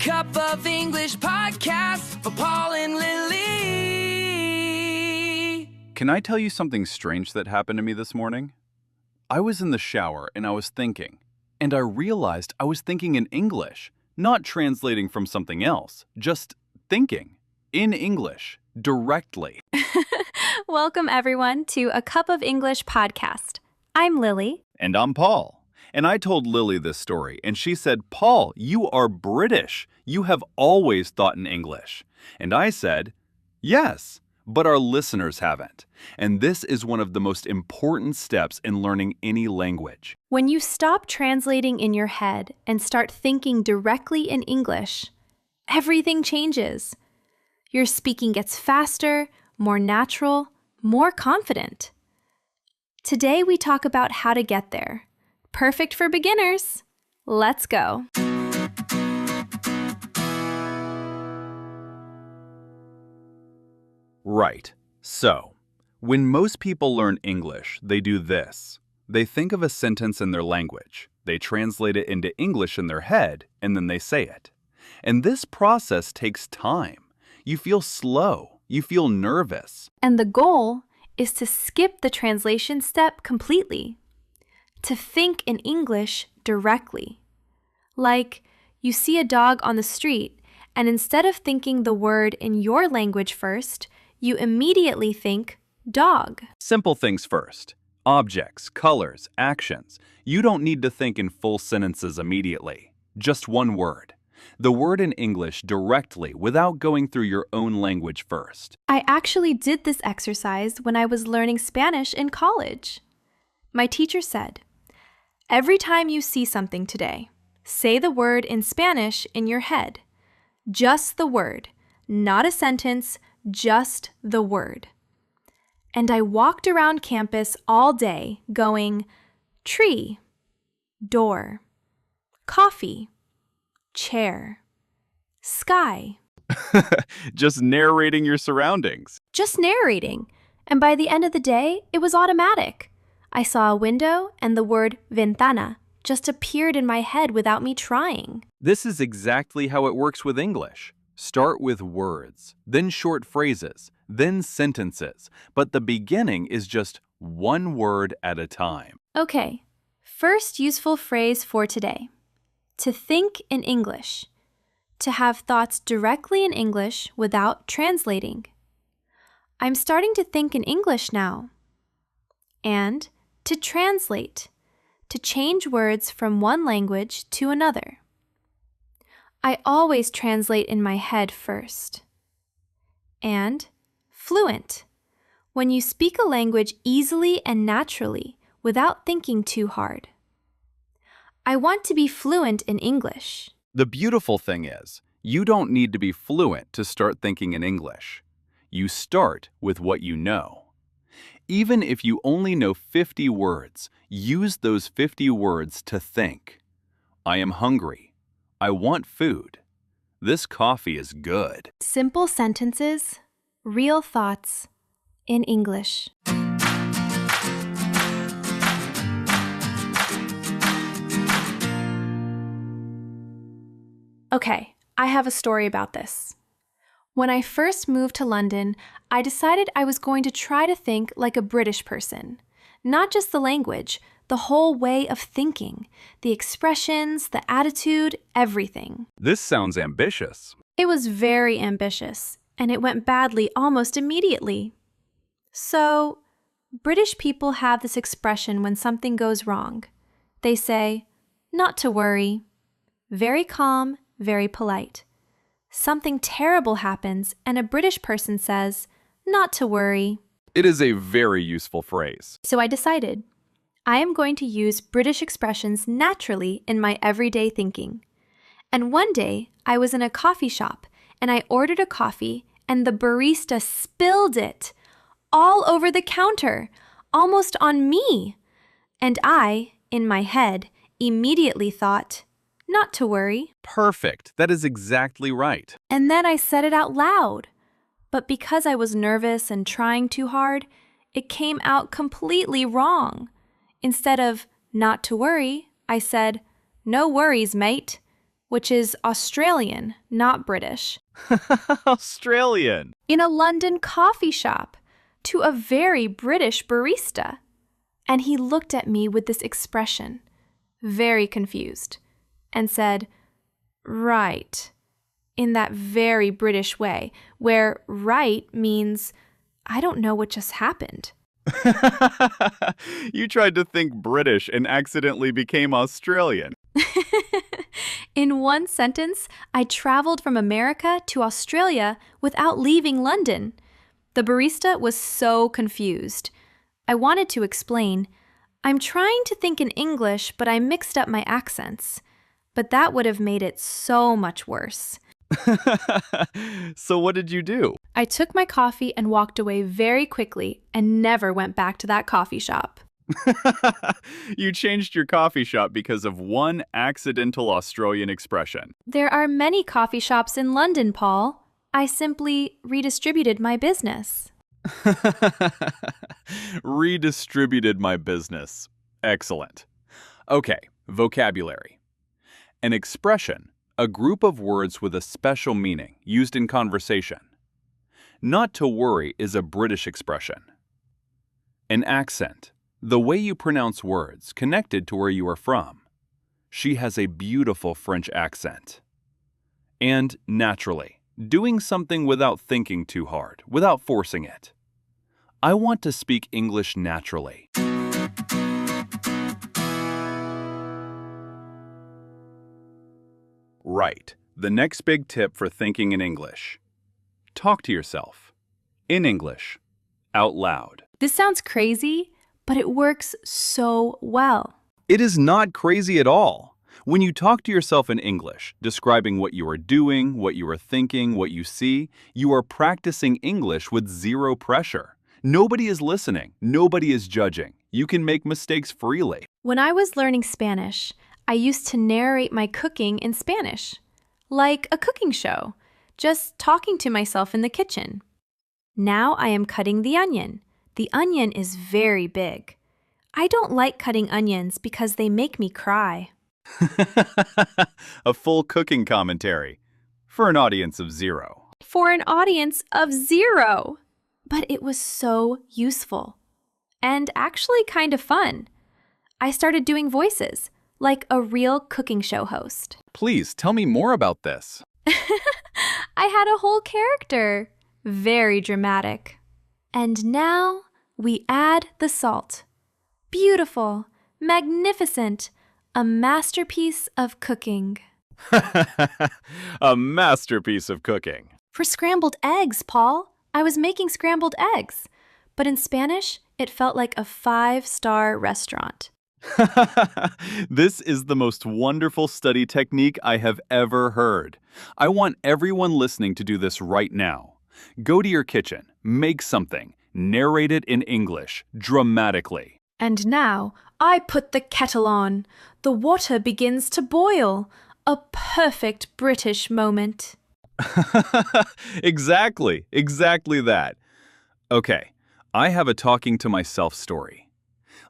Cup of English podcast for Paul and Lily. Can I tell you something strange that happened to me this morning? I was in the shower and I was thinking, and I realized I was thinking in English, not translating from something else, just thinking in English directly. Welcome, everyone, to A Cup of English podcast. I'm Lily. And I'm Paul. And I told Lily this story, and she said, Paul, you are British. You have always thought in English. And I said, yes, but our listeners haven't. And this is one of the most important steps in learning any language. When you stop translating in your head and start thinking directly in English, everything changes. Your speaking gets faster, more natural, more confident. Today we talk about how to get there. Perfect for beginners. Let's go. Right. So, when most people learn English, they do this. They think of a sentence in their language, they translate it into English in their head, and then they say it. And this process takes time. You feel slow. You feel nervous. And the goal is to skip the translation step completely. To think in English directly. Like, you see a dog on the street, and instead of thinking the word in your language first, you immediately think dog. Simple things first. Objects, colors, actions. You don't need to think in full sentences immediately. Just one word. The word in English directly without going through your own language first. I actually did this exercise when I was learning Spanish in college. My teacher said, every time you see something today, say the word in Spanish in your head. Just the word, not a sentence, just the word. And I walked around campus all day going, tree, door, coffee, chair, sky. Just narrating your surroundings. Just narrating. And by the end of the day, it was automatic. I saw a window and the word ventana just appeared in my head without me trying. This is exactly how it works with English. Start with words, then short phrases, then sentences, but the beginning is just one word at a time. Okay, first useful phrase for today. To think in English. To have thoughts directly in English without translating. I'm starting to think in English now. And to translate. To change words from one language to another. I always translate in my head first. And fluent. When you speak a language easily and naturally without thinking too hard. I want to be fluent in English. The beautiful thing is, you don't need to be fluent to start thinking in English. You start with what you know. Even if you only know 50 words, use those 50 words to think. I am hungry. I want food. This coffee is good. Simple sentences, real thoughts in English. Okay, I have a story about this. When I first moved to London, I decided I was going to try to think like a British person. Not just the language, the whole way of thinking, the expressions, the attitude, everything. This sounds ambitious. It was very ambitious, and it went badly almost immediately. So, British people have this expression when something goes wrong. They say, not to worry. Very calm, very polite. Something terrible happens, and a British person says, not to worry. It is a very useful phrase. So I decided, I am going to use British expressions naturally in my everyday thinking. And one day, I was in a coffee shop, and I ordered a coffee, and the barista spilled it all over the counter, almost on me. And I, in my head, immediately thought, not to worry. Perfect. That is exactly right. And then I said it out loud. But because I was nervous and trying too hard, it came out completely wrong. Instead of not to worry, I said, no worries, mate. which is Australian, not British, Australian. in a London coffee shop to a very British barista. And he looked at me with this expression, very confused, and said, "Right," in that very British way, where right means, I don't know what just happened. You tried to think British and accidentally became Australian. In one sentence, I traveled from America to Australia without leaving London. The barista was so confused. I wanted to explain, "I'm trying to think in English, but I mixed up my accents." But that would have made it so much worse. So what did you do? I took my coffee and walked away very quickly and never went back to that coffee shop. You changed your coffee shop because of one accidental Australian expression. There are many coffee shops in London, Paul. I simply redistributed my business. Redistributed my business. Excellent. Okay, vocabulary. An expression, a group of words with a special meaning used in conversation. Not to worry is a British expression. An accent, the way you pronounce words connected to where you are from. She has a beautiful French accent. And naturally, doing something without thinking too hard, without forcing it. I want to speak English naturally. Right. The next big tip for thinking in English. Talk to yourself. In English. Out loud. This sounds crazy, but it works so well. It is not crazy at all. When you talk to yourself in English, describing what you are doing, what you are thinking, what you see, you are practicing English with zero pressure. Nobody is listening. Nobody is judging. You can make mistakes freely. When I was learning Spanish, I used to narrate my cooking in Spanish, like a cooking show, just talking to myself in the kitchen. Now I am cutting the onion. The onion is very big. I don't like cutting onions because they make me cry. A full cooking commentary for an audience of 0. For an audience of 0. But it was so useful and actually kind of fun. I started doing voices, like a real cooking show host. Please tell me more about this. I had a whole character. Very dramatic. And now we add the salt. Beautiful, magnificent, a masterpiece of cooking. A masterpiece of cooking. For scrambled eggs, Paul. I was making scrambled eggs. But in Spanish, it felt like a 5-star restaurant. This is the most wonderful study technique I have ever heard. I want everyone listening to do this right now. Go to your kitchen, make something, narrate it in English, dramatically. And now I put the kettle on. The water begins to boil. A perfect British moment. Exactly that. Okay, I have a talking to myself story.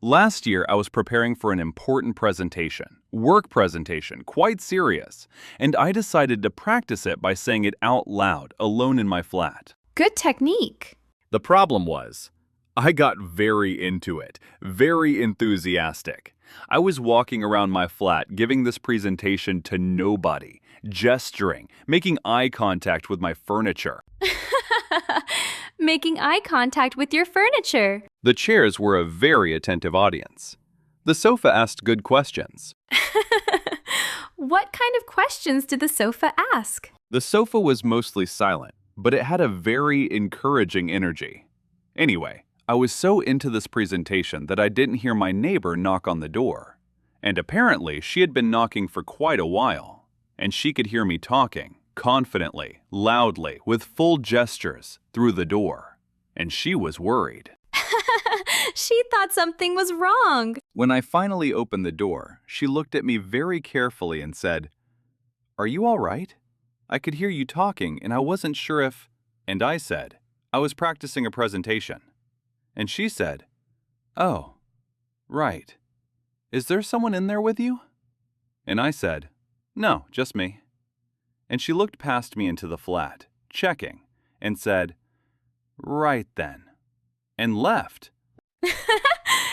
Last year, I was preparing for an important presentation, work presentation, quite serious, and I decided to practice it by saying it out loud, alone in my flat. Good technique. The problem was, I got very into it, very enthusiastic. I was walking around my flat giving this presentation to nobody, gesturing, making eye contact with my furniture. Making eye contact with your furniture. The chairs were a very attentive audience. The sofa asked good questions. What kind of questions did the sofa ask? The sofa was mostly silent, but it had a very encouraging energy. Anyway, I was so into this presentation that I didn't hear my neighbor knock on the door. And apparently, she had been knocking for quite a while. And she could hear me talking, confidently, loudly, with full gestures, through the door. And she was worried. She thought something was wrong. When I finally opened the door, she looked at me very carefully and said, "Are you all right? I could hear you talking and I wasn't sure if..." And I said, "I was practicing a presentation." And she said, "Oh, right. Is there someone in there with you?" And I said, No, just me. And she looked past me into the flat, checking, and said, Right then, and left.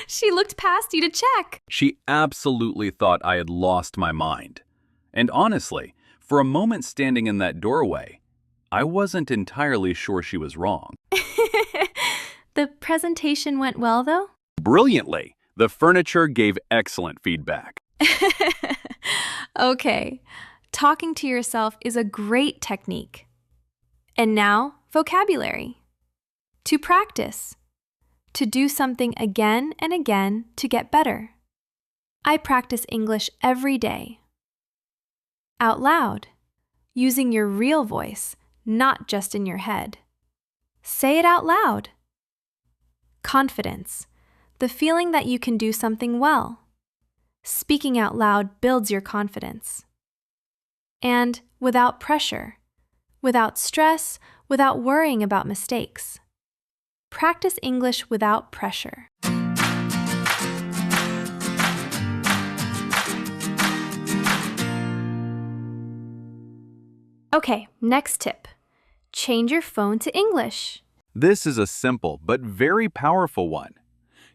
She looked past you to check. She absolutely thought I had lost my mind. And honestly, for a moment standing in that doorway, I wasn't entirely sure she was wrong. The presentation went well, though? Brilliantly. The furniture gave excellent feedback. Okay, talking to yourself is a great technique. And now, vocabulary. To practice. To do something again and again to get better. I practice English every day. Out loud. Using your real voice, not just in your head. Say it out loud. Confidence. The feeling that you can do something well. Speaking out loud builds your confidence. And without pressure, without stress, without worrying about mistakes. Practice English without pressure. Okay, next tip. Change your phone to English. This is a simple but very powerful one.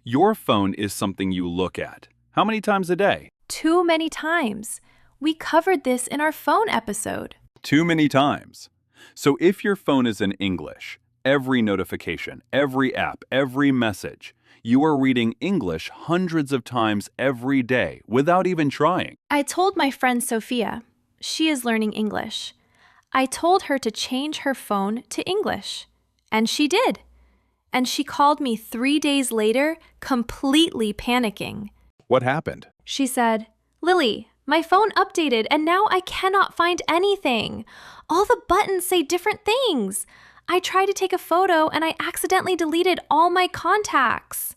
Your phone is something you look at. How many times a day? Too many times. We covered this in our phone episode. Too many times. So if your phone is in English, every notification, every app, every message, you are reading English hundreds of times every day without even trying. I told my friend Sofia. She is learning English. I told her to change her phone to English. And she did. And she called me 3 days later, completely panicking. What happened? She said, Lily, my phone updated and now I cannot find anything. All the buttons say different things. I tried to take a photo and I accidentally deleted all my contacts.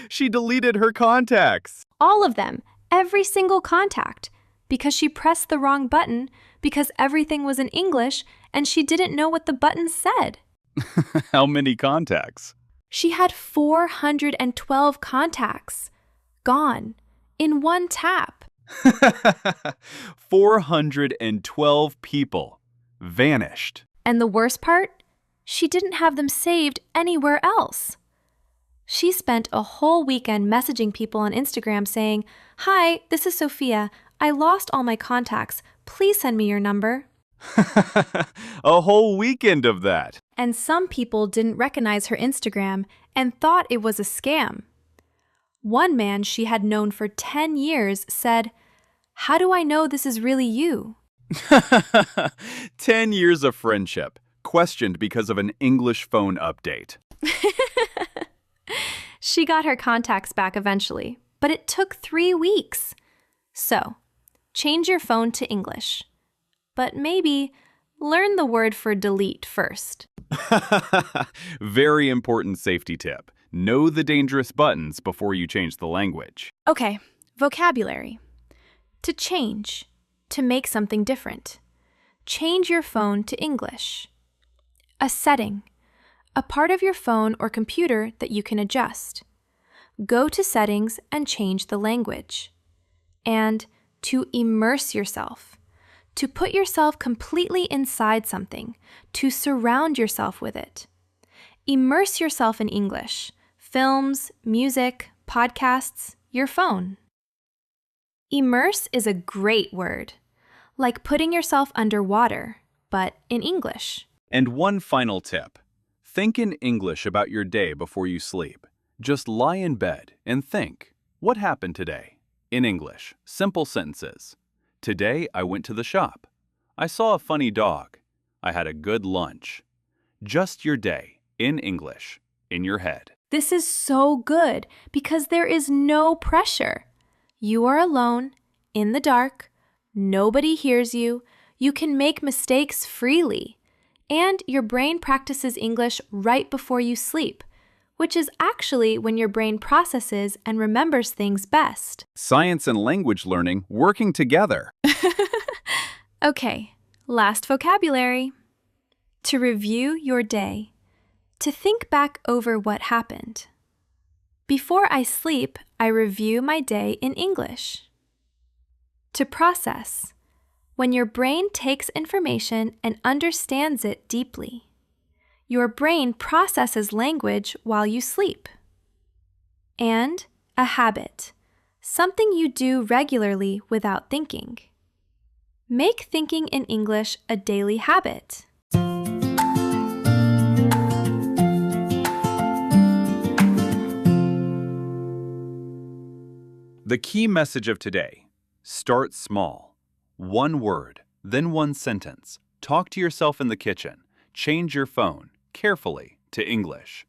She deleted her contacts. All of them, every single contact, because she pressed the wrong button, because everything was in English and she didn't know what the button said. How many contacts? She had 412 contacts. Gone. In one tap. 412 people. Vanished. And the worst part? She didn't have them saved anywhere else. She spent a whole weekend messaging people on Instagram saying, Hi, this is Sofia. I lost all my contacts. Please send me your number. A whole weekend of that. And some people didn't recognize her Instagram and thought it was a scam. One man she had known for 10 years said, How do I know this is really you? 10 years of friendship, questioned because of an English phone update. She got her contacts back eventually, but it took 3 weeks. So, change your phone to English. But maybe learn the word for delete first. Very important safety tip. Know the dangerous buttons before you change the language. Okay, vocabulary. To change. To make something different. Change your phone to English. A setting. A part of your phone or computer that you can adjust. Go to settings and change the language. And to immerse yourself. To put yourself completely inside something. To surround yourself with it. Immerse yourself in English. Films, music, podcasts, your phone. Immerse is a great word. Like putting yourself underwater, but in English. And one final tip. Think in English about your day before you sleep. Just lie in bed and think, what happened today? In English, simple sentences. Today I went to the shop. I saw a funny dog. I had a good lunch. Just your day, in English, in your head. This is so good because there is no pressure. You are alone, in the dark, nobody hears you, you can make mistakes freely, and your brain practices English right before you sleep, which is actually when your brain processes and remembers things best. Science and language learning working together. Okay, last vocabulary. To review your day. To think back over what happened. Before I sleep, I review my day in English. To process, when your brain takes information and understands it deeply. Your brain processes language while you sleep. And a habit, something you do regularly without thinking. Make thinking in English a daily habit. The key message of today: start small. One word, then one sentence. Talk to yourself in the kitchen. Change your phone, carefully, to English.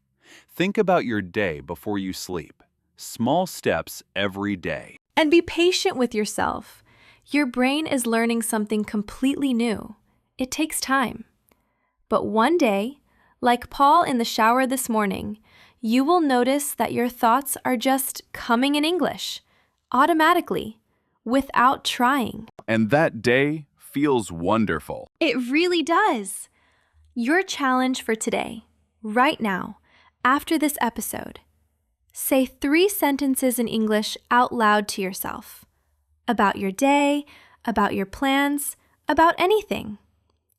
Think about your day before you sleep. Small steps every day. And be patient with yourself. Your brain is learning something completely new. It takes time. But one day, like Paul in the shower this morning, you will notice that your thoughts are just coming in English, automatically, without trying. And that day feels wonderful. It really does. Your challenge for today, right now, after this episode, say 3 sentences in English out loud to yourself. About your day, about your plans, about anything.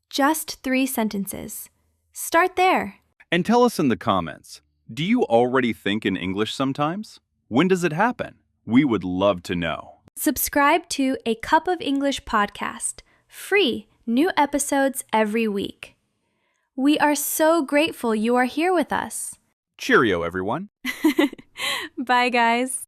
Just 3 sentences. Start there. And tell us in the comments, do you already think in English sometimes? When does it happen? We would love to know. Subscribe to A Cup of English podcast. Free, new episodes every week. We are so grateful you are here with us. Cheerio, everyone. Bye, guys.